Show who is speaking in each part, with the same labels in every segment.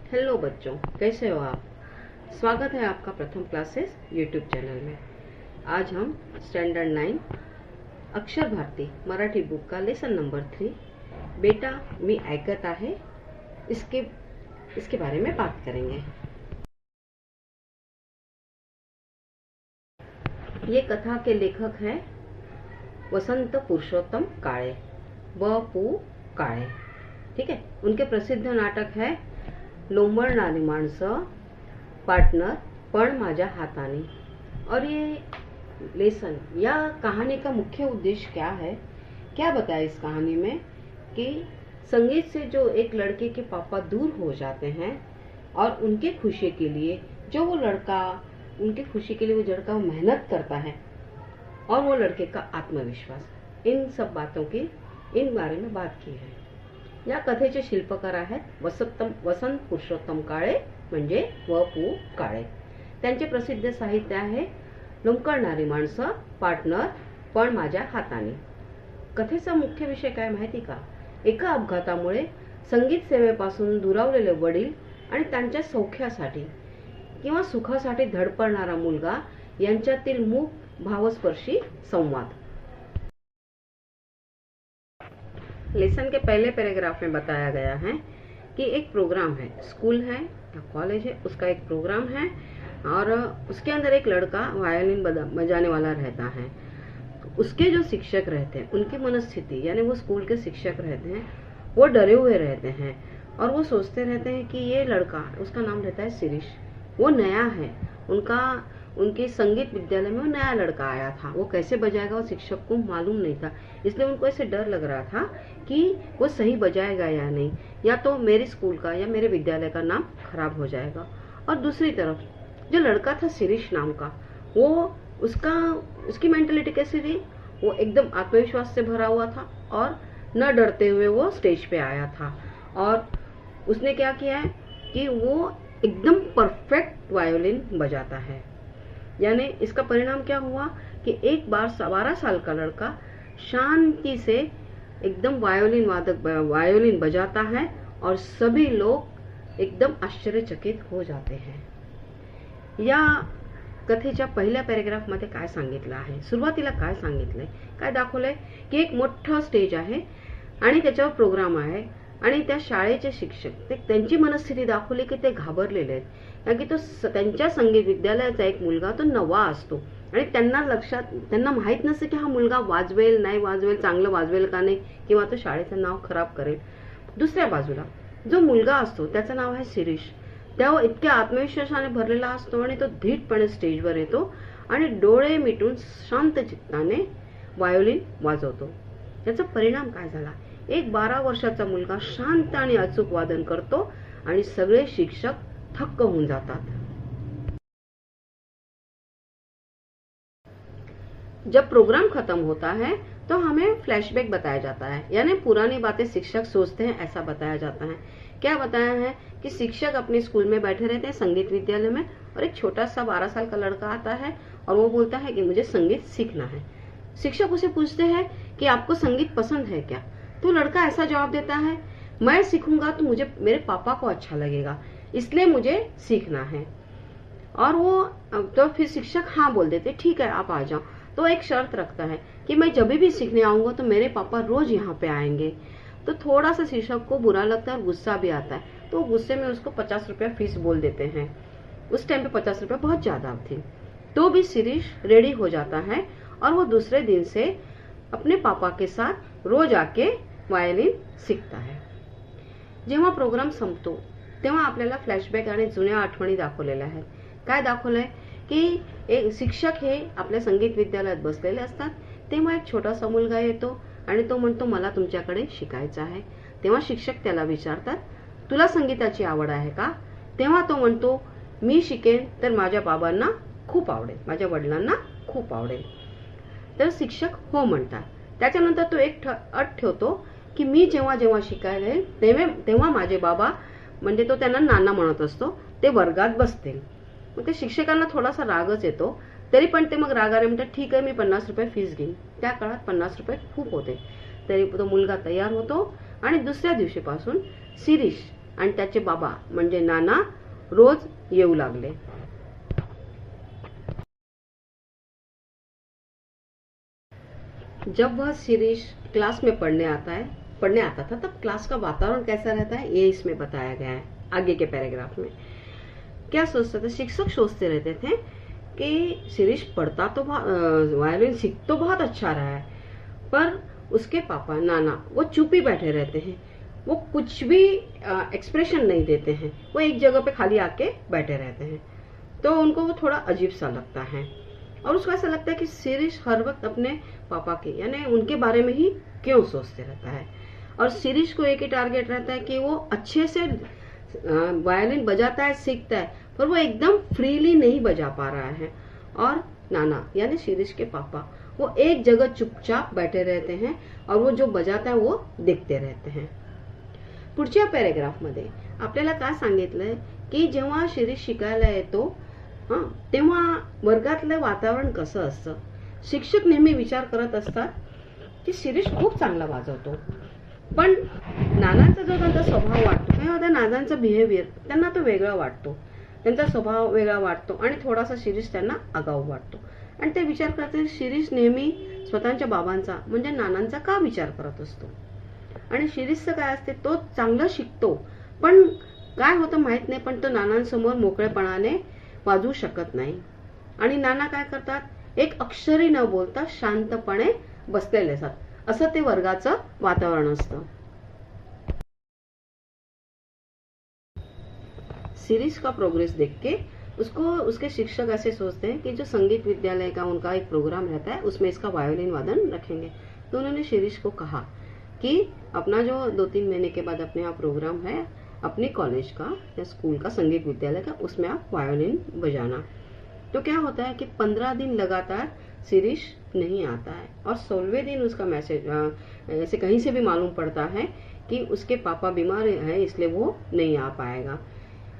Speaker 1: Hello बच्चों, कैसे हो आप। स्वागत है आपका प्रथम क्लासेस यूट्यूब चैनल में। आज हम स्टैंडर्ड 9 अक्षर भारती मराठी बुक का लेसन नंबर 3 बेटा मी ऐकत आहे इसके बारे में बात करेंगे। ये कथा के लेखक हैं वसंत पुरुषोत्तम काळे, व पु काळे। ठीक है। उनके प्रसिद्ध नाटक है लोंबळणारी माणसं, पार्टनर, पण माझ्या हाताने। और ये लेसन या कहानी का मुख्य उद्देश्य क्या है, क्या बताया इस कहानी में कि संगीत से जो एक लड़के के पापा दूर हो जाते हैं और उनके खुशी के लिए जो वो लड़का उनकी खुशी के लिए वो लड़का मेहनत करता है और वो लड़के का आत्मविश्वास, इन सब बातों की इन बारे में बात की है। या कथेचे शिल्पकार आहेत वसंत पुरुषोत्तम काळे म्हणजे व पु काळे। त्यांचे प्रसिद्ध साहित्य आहे लोंबकळणारी माणसं, पार्टनर, पण माझ्या हाताने। कथेचा मुख्य विषय काय माहिती का, एका अपघातामुळे संगीत सेवेपासून दुरावलेले वडील आणि त्यांच्या सौख्यासाठी किंवा सुखासाठी धडपडणारा मुलगा यांच्यातील मूक भावस्पर्शी संवाद। लेसन के पहले पैराग्राफ में बताया गया है कि एक प्रोग्राम है, स्कूल है या कॉलेज है, उसका एक प्रोग्राम है और उसके अंदर एक लड़का वायलिन बजाने वाला रहता है। उसके जो शिक्षक रहते हैं उनकी मनस्थिति, यानी वो स्कूल के शिक्षक रहते हैं, वो डरे हुए रहते हैं और वो सोचते रहते हैं कि ये लड़का, उसका नाम रहता है शिरीष, वो नया है, उनके संगीत विद्यालय में वो नया लड़का आया था, वो कैसे बजाएगा वो शिक्षक को मालूम नहीं था। इसलिए उनको ऐसे डर लग रहा था कि वो सही बजाएगा या नहीं, या तो मेरे स्कूल का या मेरे विद्यालय का नाम खराब हो जाएगा। और दूसरी तरफ जो लड़का था शिरीष नाम का, वो उसकी मेंटलिटी कैसी थी, वो एकदम आत्मविश्वास से भरा हुआ था और न डरते हुए वो स्टेज पे आया था। और उसने क्या किया है कि वो एकदम परफेक्ट वायोलिन बजाता है। यानी इसका परिणाम क्या हुआ कि एक बार 12 साल का लड़का शांति से एकदम वायोलिन बजाता है और सभी लोग एकदम आश्चर्यचकित हो जाते हैं। या कथेच्या पहिल्या पॅराग्राफ मध्ये काय सांगितलं आहे, सुरुवातीला काय सांगितलंय, काय दाखवलंय की एक मोठं स्टेज आहे आणि त्याच्यावर प्रोग्राम आहे आणि त्या शाळेचे शिक्षक त्यांची मनस्थिती दाखवली की ते घाबरलेले आहेत, कारण की तो त्यांच्या संगीत विद्यालयाचा एक मुलगा तो नवा असतो आणि त्यांना माहित नसते की हा मुलगा वाजवेल नाही वाजवेल, चांगलं वाजवेल का नाही, किंवा तो शाळेचं नाव खराब करेल। दुसऱ्या बाजूला जो मुलगा असतो त्याचं नाव आहे शिरीष, तो इतक्या आत्मविश्वासाने भरलेला असतो आणि तो धीटपणे स्टेजवर येतो आणि डोळे मिटून शांत चित्ताने वायोलिन वाजवतो। याचा परिणाम काय झाला, एक 12 वर्षाचा मुलगा शांत आणि अचूक वादन करतो आणि सगळे शिक्षक थक्क होऊन जातात। जब प्रोग्राम खत्म होता है तो हमें फ्लैशबैक बताया जाता है, यानी पुरानी बातें शिक्षक सोचते हैं ऐसा बताया जाता है। क्या बताया है कि शिक्षक अपने स्कूल में बैठे रहते हैं संगीत विद्यालय में और एक छोटा सा 12 साल का लड़का आता है और वो बोलता है कि मुझे संगीत सीखना है। शिक्षक उसे पूछते हैं कि आपको संगीत पसंद है क्या, तो लड़का ऐसा जवाब देता है, मैं सीखूंगा तो मुझे मेरे पापा को अच्छा लगेगा, इसलिए मुझे सीखना है। और वो तो फिर शिक्षक हाँ बोल देते, ठीक है आप आ जाओ। तो एक शर्त रखता है कि मैं जब भी सीखने आऊंगा तो मेरे पापा रोज यहाँ पे आएंगे। तो थोड़ा सा शिक्षक को बुरा लगता है और गुस्सा भी आता है, तो गुस्से में उसको 50 रुपया फीस बोल देते हैं। उस टाइम पे 50 रुपया बहुत ज्यादा थी। तो भी शिरीष रेडी हो जाता है और वो दूसरे दिन से अपने पापा के साथ रोज आके वायोलिन सीखता है। जेव्हा प्रोग्राम संपतो तेव्हा आपल्याला फ्लॅशबॅक आणि जुन्या आठवणी दाखवलेल्या आहेत। काय दाखवलंय की एक शिक्षक हे आपल्या संगीत विद्यालयात बसलेले असतात, तेव्हा एक छोटासा मुलगा येतो आणि तो म्हणतो मला तुमच्याकडे शिकायचं आहे। तेव्हा शिक्षक त्याला विचारतात तुला संगीताची आवड आहे का, तेव्हा तो म्हणतो मी शिकेन तर माझ्या बाबांना खूप आवडेल, माझ्या वडिलांना खूप आवडेल। तर शिक्षक हो म्हणतात। त्याच्यानंतर तो एक अट ठेवतो की मी जेव्हा जेव्हा शिकायला येईल तेव्हा माझे बाबा, म्हणजे तो त्यांना नाना म्हणत असतो, ते वर्गात बसतील। मग ते शिक्षकांना थोडासा रागच येतो, तरी पण ते मग रागाने म्हणतात ठीक आहे मी 50 रुपये फीस घेईन। त्या काळात 50 खूप होते, तरी तो मुलगा तयार होतो आणि दुसऱ्या दिवशीपासून शिरीष आणि त्याचे बाबा म्हणजे नाना रोज येऊ लागले. जब वह शिरीष क्लास में पढ़ने आता था तब क्लास का वातावरण कैसा रहता है ये इसमें बताया गया है आगे के पैराग्राफ में. क्या सोचते थे शिक्षक? सोचते रहते थे कि शिरीष पढ़ता तो वायलिन सीख तो बहुत अच्छा रहा है, पर उसके पापा नाना वो चुप ही बैठे रहते हैं, वो कुछ भी एक्सप्रेशन नहीं देते हैं, वो एक जगह पे खाली आके बैठे रहते हैं. तो उनको वो थोड़ा अजीब सा लगता है और उसको ऐसा लगता है कि शिरीष हर वक्त अपने पापा के यानी उनके बारे में ही क्यों सोचते रहता है. और शिरीष को एक ही टारगेट रहता है कि वो अच्छे से वायलिन बजाता है, सीखता है, पर वो एकदम फ्रीली नहीं बजा पा रहा है. और नाना यानी शिरीष के पापा वो एक जगह चुपचाप बैठे रहते हैं और वो जो बजाता है वो देखते रहते हैं. पुढच्या पॅरेग्राफमध्ये आपल्याला काय सांगितलंय की जेव्हा शिरीष शिकायला येतो तेव्हा वर्गातलं वातावरण कसं असतं. शिक्षक नेहमी विचार करत असतात की शिरीष खूप चांगला वाजवतो, पण नानांचा जो त्यांचा स्वभाव वाटतो किंवा त्या नानांचा बिहेवियर त्यांना तो वेगळा वाटतो, त्यांचा स्वभाव वेगळा वाटतो आणि थोडासा शिरीष त्यांना आगाऊ वाटतो. आणि ते विचार करते शिरीष नेहमी स्वतःच्या बाबांचा म्हणजे नानांचा का विचार करत असतो. आणि शिरीषचं काय असते, तो चांगलं शिकतो पण काय होतं माहित नाही, पण तो नानांसमोर मोकळेपणाने वाजवू शकत नाही. आणि नाना काय करतात, एक अक्षरही न बोलता शांतपणे बसलेले असतात. असं ते वर्गाचं वातावरण असतं. शिरीष का प्रोग्रेस देख के उसको उसके शिक्षक ऐसे सोचते हैं कि जो संगीत विद्यालय का उनका एक प्रोग्राम रहता है उसमें इसका वायोलिन वादन रखेंगे. तो उन्होंने शिरीष को कहा कि अपना जो 2-3 महीने के बाद अपने यहाँ प्रोग्राम है अपने कॉलेज का या स्कूल का संगीत विद्यालय का, उसमें आप वायोलिन बजाना. तो क्या होता है कि 15 दिन लगातार शिरीष नहीं आता है और 16वें दिन उसका मैसेज ऐसे कहीं से भी मालूम पड़ता है कि उसके पापा बीमार है इसलिए वो नहीं आ पाएगा.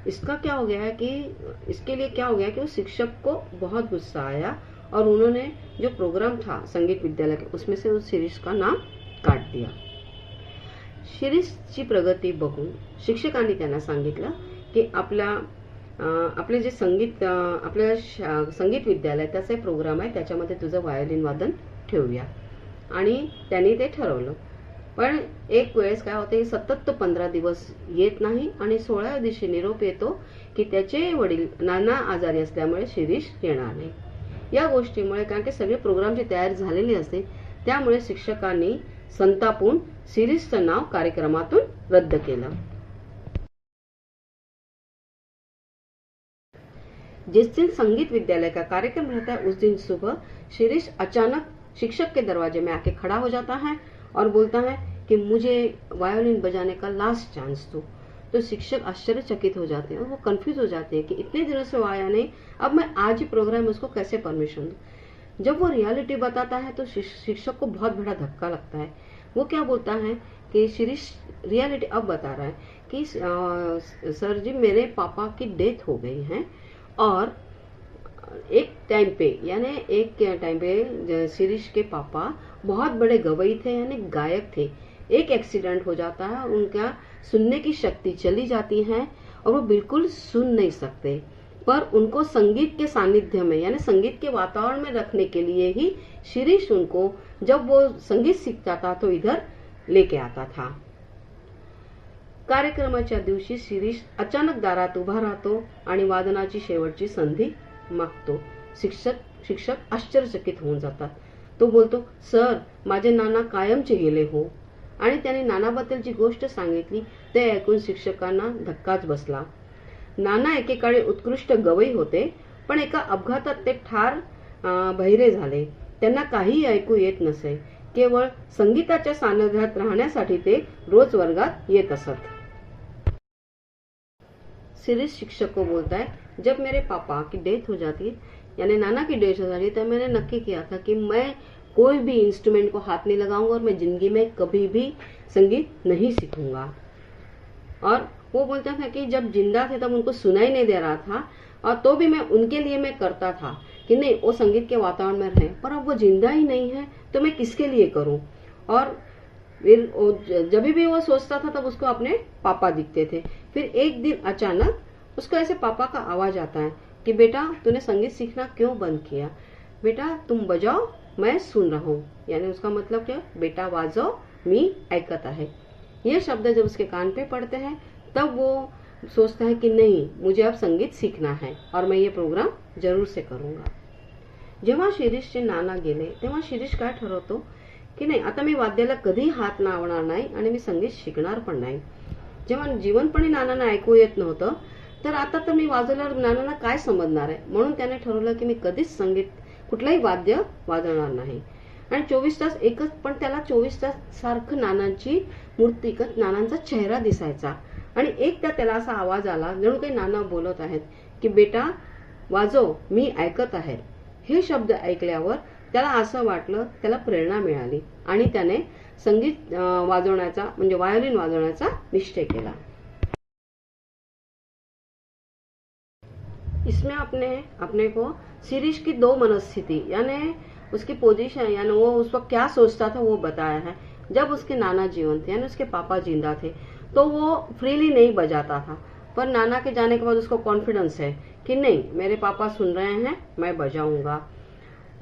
Speaker 1: इसका क्या हो गया है कि इसके लिए क्या हो गया कि उस शिक्षक को बहुत गुस्सा आया और उन्होंने जो प्रोग्राम था संगीत विद्यालय के उसमें से उस शिरीष का नाम काट दिया. शिरीषची प्रगती बघून शिक्षकांनी त्यांना सांगितलं की आपले जे संगीत विद्यालय त्याचा प्रोग्राम आहे त्याच्यामध्ये तुझं वायोलिन वादन ठेवूया. आणि त्यांनी ते ठरवलं. पण एक वेळेस काय होते, सतत तो 15 दिवस येत नाही आणि 16व्या दिवशी निरोप येतो की त्याचे वडील नाना आजारी असल्यामुळे शिरीष येणार नाही. या गोष्टीमुळे कारण की सगळे प्रोग्रामची तयारी झालेली असते त्यामुळे शिक्षकांनी संतापून शिरीषचं नाव कार्यक्रमातून रद्द केलं. जिस दिन संगीत विद्यालय का कार्यक्रम रहता है उस दिन सुबह शिरीष अचानक शिक्षक के दरवाजे में आके खड़ा हो जाता है और बोलता है कि मुझे वायोलिन बजाने का लास्ट चांस दो. तो शिक्षक आश्चर्यचकित हो जाते हैं और वो कंफ्यूज हो जाते हैं कि इतने दिनों से वो आया नहीं, अब मैं आज ही प्रोग्राम उसको कैसे परमिशन दूं. जब वो रियलिटी बताता है तो शिक्षक को बहुत बड़ा धक्का लगता है. वो क्या बोलता है कि शिरीष रियलिटी अब बता रहा है कि सर जी मेरे पापा की डेथ हो गई है और एक टाइम पे शिरीष के पापा बहुत बड़े गवई थे यानी गायक थे. एक एक्सीडेंट हो जाता है और उनका सुनने की शक्ति चली जाती है और वो बिल्कुल सुन नहीं सकते, पर उनको संगीत के सानिध्य में यानी संगीत के वातावरण में रखने के लिए ही शिरीष उनको जब वो संगीत सीखता था तो इधर लेके आता था. कार्यक्रमाच्या दिवशी शिरीष अचानक दारात उभा राहतो आणि वादनाची शेवटची संधी मागतो. शिक्षक आश्चर्यचकित होऊन जातात. तो बोलतो, सर माझे नाना कायमचे गेले हो. आणि त्याने नानाबद्दलची गोष्ट सांगितली ते ऐकून शिक्षकांना धक्काच बसला. नाना एकेकाळी उत्कृष्ट गवई होते, पण एका अपघातात ते ठार बहिरे झाले. त्यांना काही ऐकू येत नसे. केवळ संगीताच्या सानिध्यात राहण्यासाठी ते रोज वर्गात येत असत. शिरीष शिक्षक को बोलता है, जब मेरे पापा की डेथ हो जाती यानी नाना की डेथ हो जाती तब मैंने नक्की किया था कि मैं कोई भी इंस्ट्रूमेंट को हाथ नहीं लगाऊंगा और मैं जिंदगी में कभी भी संगीत नहीं सीखूंगा. और वो बोलता था कि जब जिंदा थे तब उनको सुनाई नहीं दे रहा था और तो भी मैं उनके लिए मैं करता था कि नहीं वो संगीत के वातावरण में रहे, पर अब वो जिंदा ही नहीं है तो मैं किसके लिए करूं. और फिर जब भी वो सोचता था तब उसको अपने पापा दिखते थे। फिर एक दिन अचानक उसको ऐसे पापा का आवाज आता है कि बेटा तूने संगीत सीखना क्यों बंद किया, बेटा तुम बजाओ मैं सुन रहा हूँ। यानी उसका मतलब क्या, बेटा वाजव मी ऐकत आहे। ये शब्द जब उसके कान पे पड़ते हैं तब वो सोचता है कि नहीं, मुझे अब संगीत सीखना है और मैं ये प्रोग्राम जरूर से करूंगा। जेव्हा शिरीषचे नाना गेले तेव्हा शिरीष काय ठरवतो की नाही, आता मी वाद्याला कधी हात लावणार नाही आणि मी संगीत शिकणार पण नाही। जेव्हा जीवनपणी नानांना ऐकू येत नव्हतं तर आता तर मी वाजवल्यावर नानांना काय समजणार आहे, म्हणून त्याने ठरवलं की मी कधीच संगीत कुठलंही वाद्य वाजवणार नाही। आणि 24 तास एकच, पण त्याला 24 तास सारखं नानांची मूर्तिगत नानांचा चेहरा दिसायचा। आणि एकदा त्याला असा आवाज आला जणू काही नाना बोलत आहेत की बेटा वाजव मी ऐकत आहे। हे शब्द ऐकल्यावर त्याला असं वाटलं, त्याला प्रेरणा मिळाली आणि त्याने संगीत वाजवण्याचा म्हणजे व्हायोलिन वाजवण्याचा निश्चय केला। इसमें अपने को शिरीष की दो मनस्थिति यानी उसकी पोजीशन यानी वो उस वक्त क्या सोचता था वो बताया है। जब उसके नाना जीवन थे यानी उसके पापा जिंदा थे तो वो फ्रीली नहीं बजाता था, पर नाना के जाने के बाद उसको कॉन्फिडेंस है कि नहीं मेरे पापा सुन रहे हैं मैं बजाऊंगा।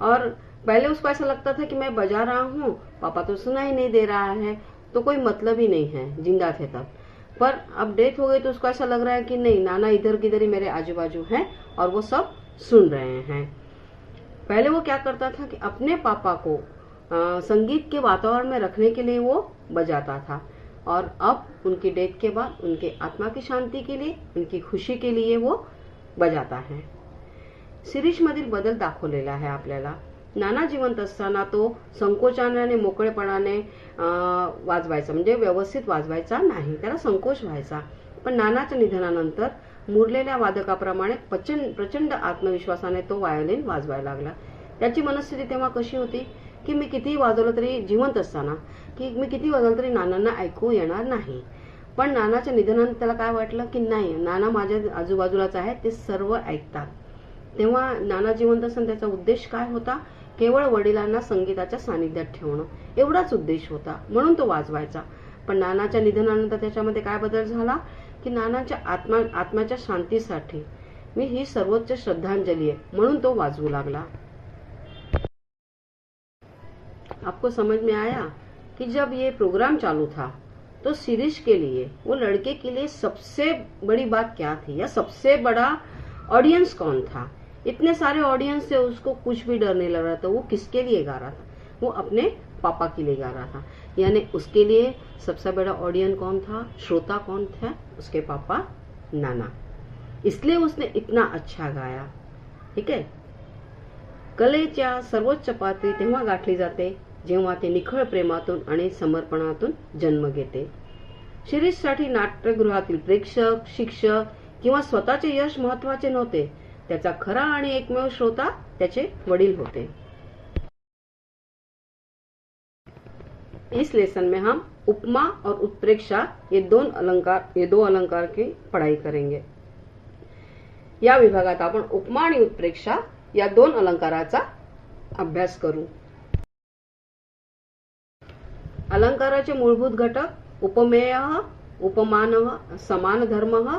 Speaker 1: और पहले उसको ऐसा लगता था कि मैं बजा रहा हूँ, पापा तो सुना ही नहीं दे रहा है तो कोई मतलब ही नहीं है, जिंदा थे तब। पर अब डेथ हो गई तो उसको ऐसा लग रहा है कि नहीं, नाना इधर किधर ही मेरे आजू बाजू हैं और वो सब सुन रहे हैं। पहले वो क्या करता था कि अपने पापा को संगीत के वातावरण में रखने के लिए वो बजाता था, और अब उनकी डेथ के बाद उनके आत्मा की शांति के लिए, उनकी खुशी के लिए वो बजाता है। शिरीष मधील बदल दाखवलेला आहे आपल्याला। नाना जिवंत असताना तो संकोचाने आणि मोकळेपणाने वाजवायचा, म्हणजे व्यवस्थित वाजवायचा नाही, त्याला संकोच व्हायचा। पण नानाच्या निधनानंतर मुरलेल्या वादकाप्रमाणे प्रचंड आत्मविश्वासाने तो व्हायोलिन वाजवायला लागला। त्याची मनस्थिती तेव्हा कशी होती की मी कितीही वाजवलं तरी, जिवंत असताना की मी किती वाजवलं तरी नानांना ऐकू येणार नाही। पण नानाच्या निधनानंतर त्याला काय वाटलं की नाही, नाना माझ्या आजूबाजूलाच आहे, ते सर्व ऐकतात। तेव्हा नाना जिवंत असताना त्याचा उद्देश काय होता, केवळ वडिलांना संगीताच्या सानिध्यात ठेवणं एवढाच उद्देश होता, म्हणून तो वाजवायचा। पण नानाच्या निधनानंतर त्याच्यामध्ये काय बदल झाला की नानाच्या आत्म्याच्या शांतीसाठी मी ही सर्वोच्च श्रद्धांजली आहे म्हणून तो वाजवू लागला। आपको समझ में आया कि जब ये प्रोग्राम चालू था तो शिरीष के लिए, वो लड़के के लिए सबसे बड़ी बात क्या थी या सबसे बड़ा ऑडियंस कौन था। इतने सारे ऑडियंस से उसको कुछ भी डर नहीं लग रहा था। वो किसके लिए गा रहा था, वो अपने पापा के लिए गा रहा था। यानी उसके लिए सबसे बड़ा ऑडियंस कौन था, श्रोता कौन था, उसके पापा नाना। इसलिए उसने इतना अच्छा गाया। ठीक है। कलेच्या सर्वोच्च पातळी तेव्हा गाठली जाते जेव्हा ते निखळ प्रेमातून आणि समर्पणातून जन्म घेते। शिरीषसाठी नाट्यगृहातील प्रेक्षक, शिक्षक किंवा स्वतःचे यश महत्वाचे नव्हते, त्याचा खरा आणि एकमेव श्रोता त्याचे वडील होते। इस लेसन में हम उपमा और उत्प्रेक्षा ये दो अलंकार की पढ़ाई करेंगे। या विभागात आपण उपमा आणि उत्प्रेक्षा या दोन अलंकाराचा अभ्यास करू। अलंकाराचे मूलभूत घटक उपमेय, उपमान, समान धर्म,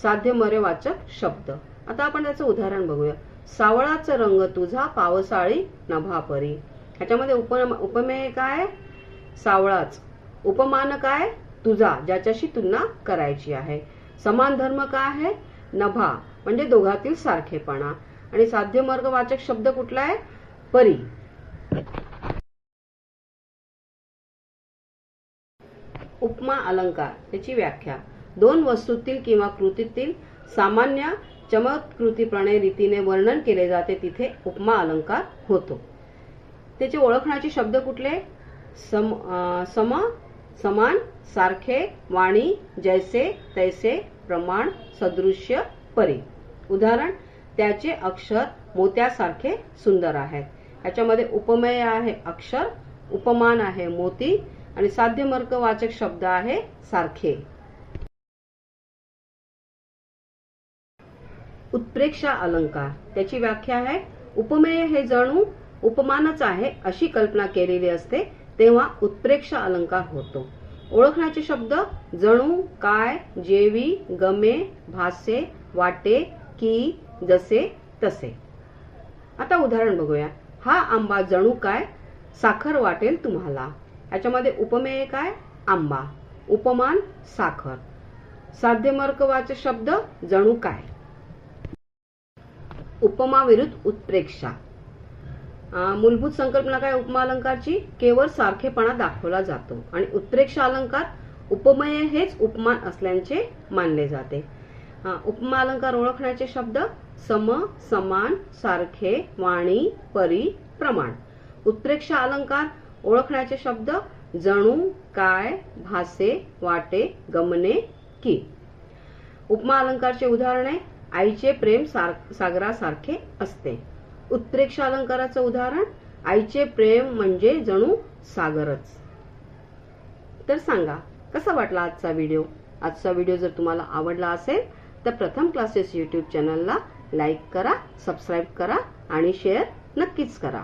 Speaker 1: साध्यमर्यवाचक शब्द। आता आपण त्याचं उदाहरण बघूया। सावळाचा रंग तुझा पावसाळी नभापरी। ह्याच्यामध्ये उपमेय काय, सावळाच। उपमान काय, तुझा, ज्याच्याशी तुलना करायची आहे। समान धर्म काय आहे, नभा म्हणजे दोघातील सारखेपणा। आणि साध्यमार्गवाचक शब्द कुठला आहे, परी। उपमा अलंकार, त्याची व्याख्या। दोन वस्तूतील किंवा कृतीतील सामान्य चमत्कृतीप्रमाणे रीतीने वर्णन केले जाते तिथे उपमा अलंकार होतो। त्याचे ओळखण्याचे शब्द कुठले, सम, समान, सारखे, वाणी, जैसे, तैसे, प्रमाण, सदृश्य, परी। उदाहरण, त्याचे अक्षर मोत्यासारखे सुंदर आहेत। याच्यामध्ये उपमेय आहे अक्षर, उपमान आहे मोती आणि साध्यमार्गवाचक शब्द आहे सारखे। उत्प्रेक्षा अलंकार, त्याची व्याख्या आहे उपमेय हे जणू उपमानच आहे अशी कल्पना केलेली असते तेव्हा उत्प्रेक्षा अलंकार होतो. ओळखण्याचे शब्द जणू, काय, जेवी, गमे, भासे, वाटे, की, जसे, तसे. आता उदाहरण बघूया. हा आंबा जणू काय साखर वाटेल तुम्हाला. याच्यामध्ये उपमेय काय? आंबा. उपमान साखर. साध्यमर्कवाचक शब्द जणू काय. उपमा विरुद्ध उत्प्रेक्षा. मूलभूत संकल्पना काय उपमा अलंकारची? केवळ सारखेपणा दाखवला जातो आणि उत्प्रेक्षा अलंकार उपमेय हेच उपमान असल्याचे मानले जाते. उपमा अलंकार ओळखण्याचे शब्द सम, समान, सारखे, वाणी, परी, प्रमाण. उत्प्रेक्षा अलंकार ओळखण्याचे शब्द जणू, काय, भासे, वाटे, गमने, की. उपमा अलंकारचे उदाहरणे आईचे प्रेम सागरासारखे असते. उत्प्रेक्षा अलंकाराचं उदाहरण आईचे प्रेम म्हणजे जणू सागरच. तर सांगा कसा वाटला आजचा व्हिडिओ. आजचा व्हिडिओ जर तुम्हाला आवडला असेल तर प्रथम क्लासेस YouTube चॅनलला लाईक करा, सबस्क्राईब करा आणि शेअर नक्कीच करा.